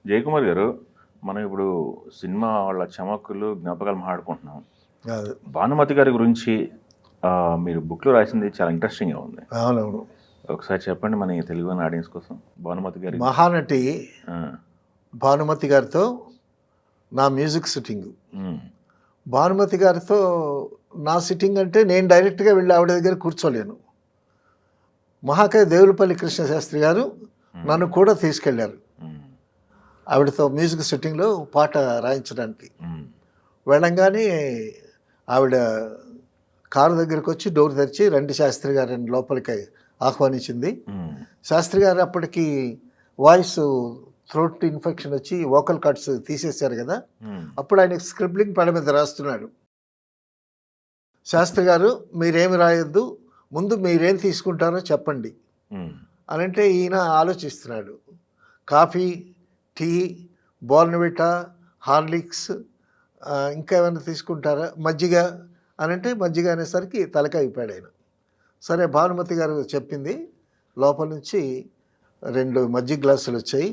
జయకుమార్ గారు, మనం ఇప్పుడు సినిమా వాళ్ళ చమక్కులు, జ్ఞాపకాలు మాట్లాడుకుంటున్నాం. కాదు. భానుమతి గారి గురించి మీరు బుక్లో రాసింది చాలా ఇంట్రెస్టింగ్గా ఉంది. అవునవును. ఒకసారి చెప్పండి మన తెలుగు ఆడియన్స్ కోసం. భానుమతి గారి మహానటి ఆ, భానుమతి గారితో నా మ్యూజిక్ సిట్టింగ్. ఉమ్, భానుమతి గారితో నా సిట్టింగ్ అంటే నేను డైరెక్ట్గా వెళ్ళి ఆవిడ దగ్గర కూర్చోలేను. మహాకవి దేవులపల్లి కృష్ణశాస్త్రి గారు నన్ను కూడా తీసుకెళ్లారు ఉమ్, ఆవిడతో మ్యూజిక్ సిట్టింగ్లో పాట రాయించడానికి. ఉమ్, వెళ్ళంగానే ఆవిడ కారు దగ్గరికి వచ్చి డోర్ తెరిచి రండి శాస్త్రి గారిని లోపలికి ఆహ్వానించింది. ఉమ్, శాస్త్రి గారు అప్పటికి వాయిస్ థ్రోట్ ఇన్ఫెక్షన్ వచ్చి వోకల్ కార్డ్స్ తీసేశారు కదా. ఉమ్, అప్పుడు ఆయన స్క్రిప్లింగ్ పడ మీద రాస్తున్నాడు. శాస్త్రి గారు మీరేమి రాయొద్దు, ముందు మీరేం తీసుకుంటారో చెప్పండి ఉమ్, అని అంటే ఈయన ఆలోచిస్తున్నాడు. కాఫీ, టీ, బోర్న్విటా, హార్లిక్స్, ఇంకా ఏమైనా తీసుకుంటారా, మజ్జిగ అని అంటే మజ్జిగ అనేసరికి తలకాయ అయిపోయాడు ఆయన. సరే భానుమతి గారు చెప్పింది. లోపల నుంచి 2 మజ్జిగ గ్లాసులు వచ్చాయి.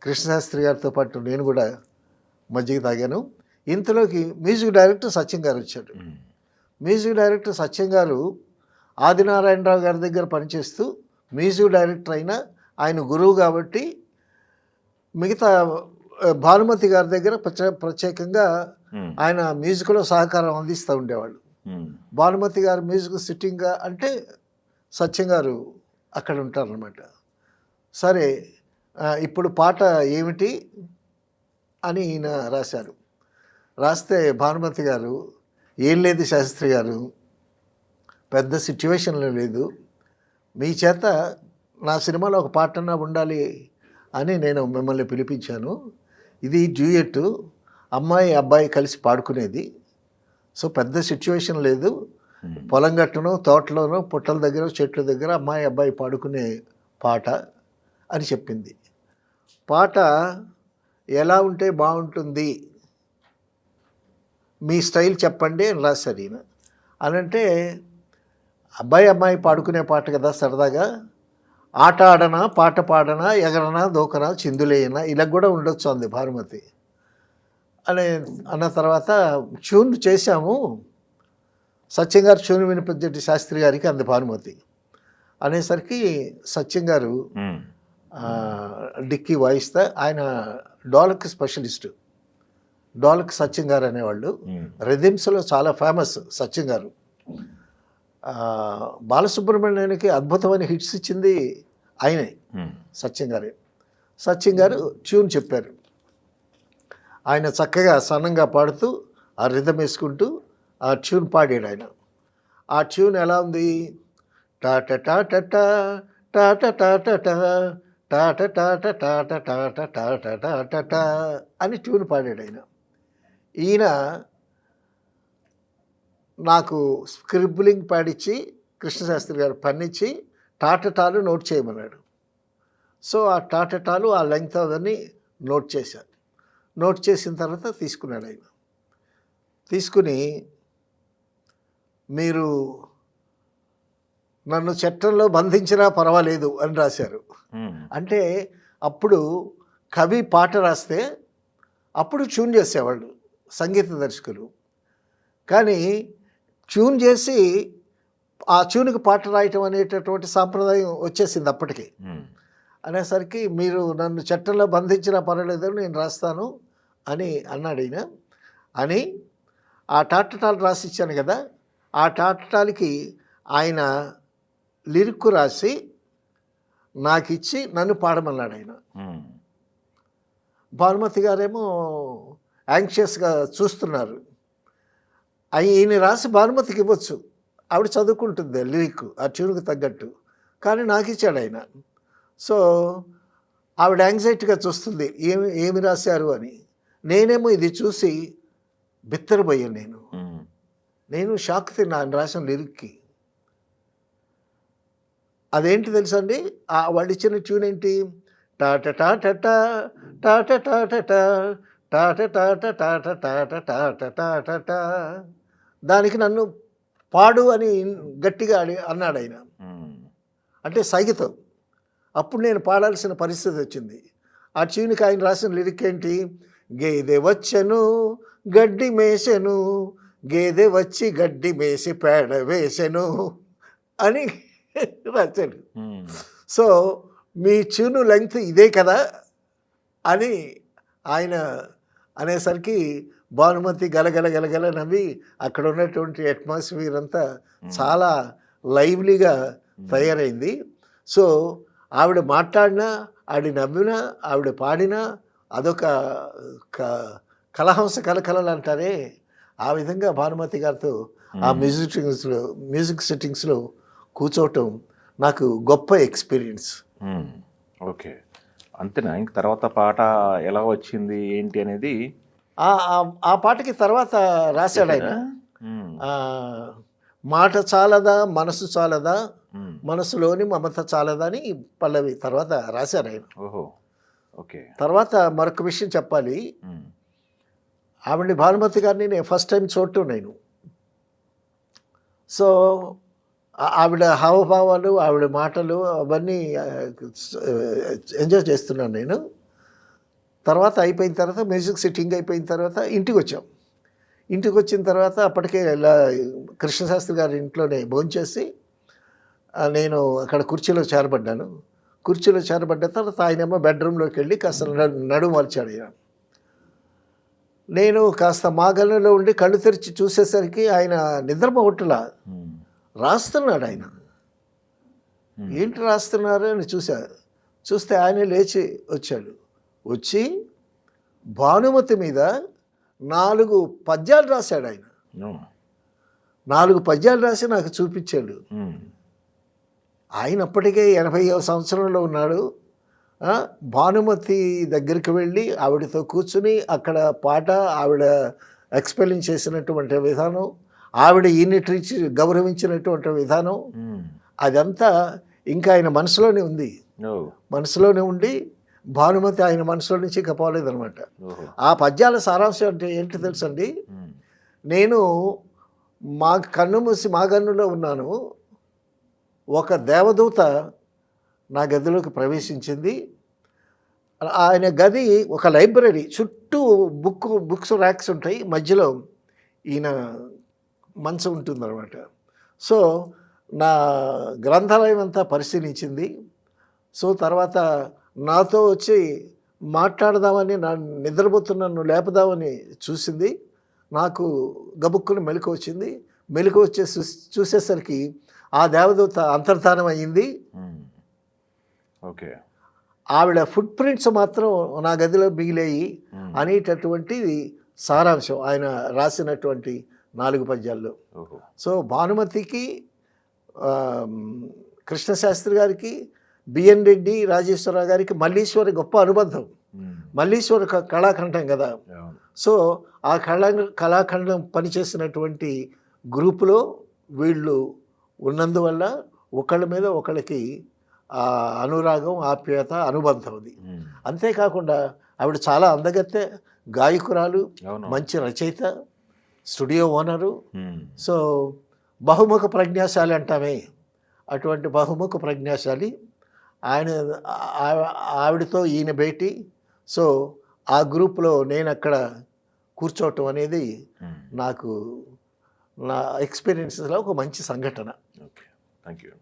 కృష్ణశాస్త్రి గారితో పాటు నేను కూడా మజ్జిగ తాగాను. ఇంతలోకి మ్యూజిక్ డైరెక్టర్ సత్యం గారు వచ్చాడు. ఉమ్, మ్యూజిక్ డైరెక్టర్ సత్యం గారు ఆదినారాయణరావు గారి దగ్గర పనిచేస్తూ మ్యూజిక్ డైరెక్టర్ అయినా ఆయన గురువు కాబట్టి మిగతా భానుమతి గారి దగ్గర ప్రత్యేకంగా ఉమ్, ఆయన మ్యూజిక్లో సహకారం అందిస్తూ ఉండేవాళ్ళు. ఉమ్, భానుమతి గారు మ్యూజిక్ సిట్టింగ్ అంటే సత్యం గారు అక్కడ ఉంటారనమాట. సరే ఇప్పుడు పాట ఏమిటి అని ఈయన రాశారు. రాస్తే భానుమతి గారు ఏం లేదు శాస్త్రి గారు, పెద్ద సిచ్యువేషన్లో లేదు, మీ చేత నా సినిమాలో ఒక పాటన్నా ఉండాలి అని నేను మిమ్మల్ని పిలిపించాను. ఇది డ్యూయట్, అమ్మాయి అబ్బాయి కలిసి పాడుకునేది. సో పెద్ద సిచ్యువేషన్ లేదు, పొలం గట్టునో తోటలోనో పుట్టల దగ్గర చెట్ల దగ్గర అమ్మాయి అబ్బాయి పాడుకునే పాట అని చెప్పింది. పాట ఎలా ఉంటే బాగుంటుంది, మీ స్టైల్ చెప్పండి అని రాశారు ఈయన. అని అంటే అబ్బాయి అమ్మాయి పాడుకునే పాట కదా, సరదాగా ఆట ఆడనా పాట పాడనా ఎగరనా దూకనా చిందులేయనా ఇలా కూడా ఉండొచ్చు అంది భానుమతి అని అన్న తర్వాత ట్యూన్ చేశాము. సత్యం గారు ట్యూన్ వినిపించేటి శాస్త్రి గారికి అంది భానుమతి. అనేసరికి సత్యం గారు ఉమ్, డిక్కీ వాయిస్తే, ఆయన డోలక్ స్పెషలిస్టు, డోలక్ సత్యం గారు అనేవాళ్ళు. ఉమ్, రిథమ్స్లో చాలా ఫేమస్ సత్యం గారు. బాలసుబ్రహ్మణ్యానికి అద్భుతమైన హిట్స్ ఇచ్చింది ఆయనే, ఉమ్, సత్యం గారే. సత్యం గారు ట్యూన్ చెప్పారు. ఆయన చక్కగా సన్నంగా పాడుతూ ఆ రిథం వేసుకుంటూ ఆ ట్యూన్ పాడాడు ఆయన. ఆ ట్యూన్ ఎలా ఉంది, టాట టాట టాట టాట టాట టాట టాట టాట టాట టాట అని ట్యూన్ పాడాడు ఆయన. ఈయన నాకు స్క్రిబ్లింగ్ పాడిచ్చి కృష్ణశాస్త్రి గారు పన్నిచ్చి టాటటాలు నోట్ చేయమన్నాడు. సో ఆ టాటటాలు ఆ లెంగ్త్ అవన్నీ నోట్ చేశాను. నోట్ చేసిన తర్వాత తీసుకున్నాడు ఆయన. తీసుకుని మీరు నన్ను చట్టంలో బంధించినా పర్వాలేదు అని రాశారు. ఉమ్, అంటే అప్పుడు కవి పాట రాస్తే అప్పుడు ట్యూన్ చేసేవాళ్ళు సంగీత దర్శకులు. కానీ ట్యూన్ చేసి ఆ ట్యూన్కి పాట రాయటం అనేటటువంటి సాంప్రదాయం వచ్చేసింది అప్పటికి. ఉమ్, అనేసరికి మీరు నన్ను చట్టంలో బంధించినా పర్వాలేదని నేను రాస్తాను అని అన్నాడు ఈయన. అని ఆ టాటటాలు రాసిచ్చాను కదా, ఆ టాటటాలకి ఆయన లిరిక్ రాసి నాకు ఇచ్చి నన్ను పాడమన్నాడు ఆయన. ఉమ్, భానుమతి గారేమో యాంగ్షియస్గా చూస్తున్నారు. ఈయన రాసి భానుమతికి ఇవ్వచ్చు, ఆవిడ చదువుకుంటుంది లిరిక్ ఆ ట్యూన్కి తగ్గట్టు. కానీ నాకు ఇచ్చాడు ఆయన. సో ఆవిడ యాంగ్జైటీగా చూస్తుంది ఏమి రాశారు అని. నేనేమో ఇది చూసి బిత్తరపోయాను. ఉమ్, నేను షాక్ తిన్నా ఆయన రాసిన లిరిక్కి. అదేంటి తెలుసండి, వాళ్ళు ఇచ్చిన ట్యూన్ ఏంటి, టాట టాట టాట టాట టాట టాట టాట టాట టాట టాట. దానికి నన్ను పాడు అని గట్టిగా అన్నాడు ఆయన. ఉమ్, అంటే సంగీతం. అప్పుడు నేను పాడాల్సిన పరిస్థితి వచ్చింది. ఆ ట్యూన్కి ఆయన రాసిన లిరిక్ ఏంటి? గేదె వచ్చెను గడ్డి మేసెను, గేదె వచ్చి గడ్డి మేసి పేడ వేసెను అని రాశాడు. ఉమ్, సో మీ ట్యూను లెంగ్త్ ఇదే కదా అని ఆయన అనేసరికి భానుమతి గలగల గలగల నవ్వి అక్కడ ఉన్నటువంటి అట్మాస్ఫియర్ అంతా చాలా లైవ్లీగా తయారైంది. సో ఆవిడ మాట్లాడినా, ఆవిడ నవ్వినా, ఆవిడ పాడినా అదొక కలహంస కలకలలు అంటారే, ఆ విధంగా భానుమతి గారితో ఆ మ్యూజిక్ సిట్టింగ్స్లో కూర్చోవటం నాకు గొప్ప ఎక్స్పీరియన్స్. ఉమ్, ఓకే. అంతేనా? ఇంక తర్వాత పాట ఎలా వచ్చింది ఏంటి అనేది ఆ పాటకి తర్వాత రాశాడు ఆయన. ఉమ్, మాట చాలదా మనసు చాలదా, ఉమ్, మనసులోని మమత చాలదా అని పల్లవి తర్వాత రాశారు ఆయన. ఓహో, ఓకే. తర్వాత మరొక విషయం చెప్పాలి. ఉమ్, ఆవిడని భానుమతి గారిని నేను ఫస్ట్ టైం చూడటం నేను. సో ఆవిడ హావభావాలు, ఆవిడ మాటలు అవన్నీ ఎంజాయ్ చేస్తున్నాను నేను. తర్వాత అయిపోయిన తర్వాత మ్యూజిక్ సిట్టింగ్ అయిపోయిన తర్వాత ఇంటికి వచ్చాం. ఇంటికి వచ్చిన తర్వాత అప్పటికే కృష్ణశాస్త్రి గారి ఇంట్లోనే భోంచేసి నేను అక్కడ కుర్చీలో చేరబడ్డాను. కుర్చీలో చేరబడ్డ తర్వాత ఆయనేమో బెడ్రూమ్లోకి వెళ్ళి కాస్త నడుము మర్చాడు ఆయన. నేను కాస్త మాగల్లో ఉండి కళ్ళు తెరిచి చూసేసరికి ఆయన నిద్రపోవట్లా, ఉమ్, రాస్తున్నాడు ఆయన. ఏంటి రాస్తున్నారు అని చూస్తే ఆయన లేచి వచ్చాడు. వచ్చి భానుమతి మీద 4 పద్యాలు రాశాడు ఆయన. ఉమ్, 4 పద్యాలు రాసి నాకు చూపించాడు. ఉమ్, ఆయన అప్పటికే 80వ సంవత్సరంలో ఉన్నాడు. భానుమతి దగ్గరికి వెళ్ళి ఆవిడతో కూర్చుని అక్కడ పాట, ఆవిడ ఎక్స్ప్లెయిన్ చేసినటువంటి విధానం, ఆవిడ ఈయన్ని ట్రీట్ గౌరవించినటువంటి విధానం, ఉమ్, అదంతా ఇంకా ఆయన మనసులోనే ఉంది. ఓ, మనసులోనే ఉండి భానుమతి ఆయన మనసులో నుంచి ఇక పోలేదనమాట. ఓహో, ఆ పద్యాల సారాంశం అంటే ఏంటి తెలుసండి? ఉమ్, నేను మా కన్ను మూసి మా గన్నులో ఉన్నాను, ఒక దేవదూత నా గదిలోకి ప్రవేశించింది. ఆయన గది ఒక లైబ్రరీ, చుట్టూ బుక్స్ ర్యాక్స్ ఉంటాయి, మధ్యలో ఈయన మంచం ఉంటుందన్నమాట. సో నా గ్రంథాలయం అంతా పరిశీలించింది. సో తర్వాత నాతో వచ్చి మాట్లాడదామని, నా నిద్రపోతున్నాను లేపదామని చూసింది. నాకు గబుక్కుని మెలకు వచ్చింది. మెలకు వచ్చే చూసేసరికి ఆ దేవదూత అంతర్ధానం అయ్యింది. ఉమ్, ఓకే. ఆవిడ ఫుట్ ప్రింట్స్ మాత్రం నా గదిలో మిగిలాయి అనేటటువంటిది సారాంశం ఆయన రాసినటువంటి 4 పద్యాల్లో. ఓహో, సో భానుమతికి, కృష్ణశాస్త్రి గారికి, బిఎన్ రెడ్డి, రాజేశ్వరరావు గారికి మల్లీశ్వరి గొప్ప అనుబంధం. ఉమ్, మల్లీశ్వరి కళాఖండం కదా. అవును. సో ఆ కళాఖండం పనిచేసినటువంటి గ్రూపులో వీళ్ళు ఉన్నందువల్ల ఒకళ్ళ మీద ఒకళ్ళకి ఆ అనురాగం, ఆప్యాయత, అనుబంధం అది. ఉమ్, అంతేకాకుండా ఆవిడ చాలా అందగత్తె, గాయకురాలు, అవును. మంచి రచయిత, స్టూడియో ఓనరు. ఉమ్, సో బహుముఖ ప్రజ్ఞాశాలి అంటామే, అటువంటి బహుముఖ ప్రజ్ఞాశాలి ఆయన. ఆవిడతో ఈయన భేటీ. సో ఆ గ్రూప్లో నేను అక్కడ కూర్చోవటం అనేది ఉమ్, నాకు నా ఎక్స్పీరియన్స్లో ఒక మంచి సంఘటన. ఓకే. Thank you.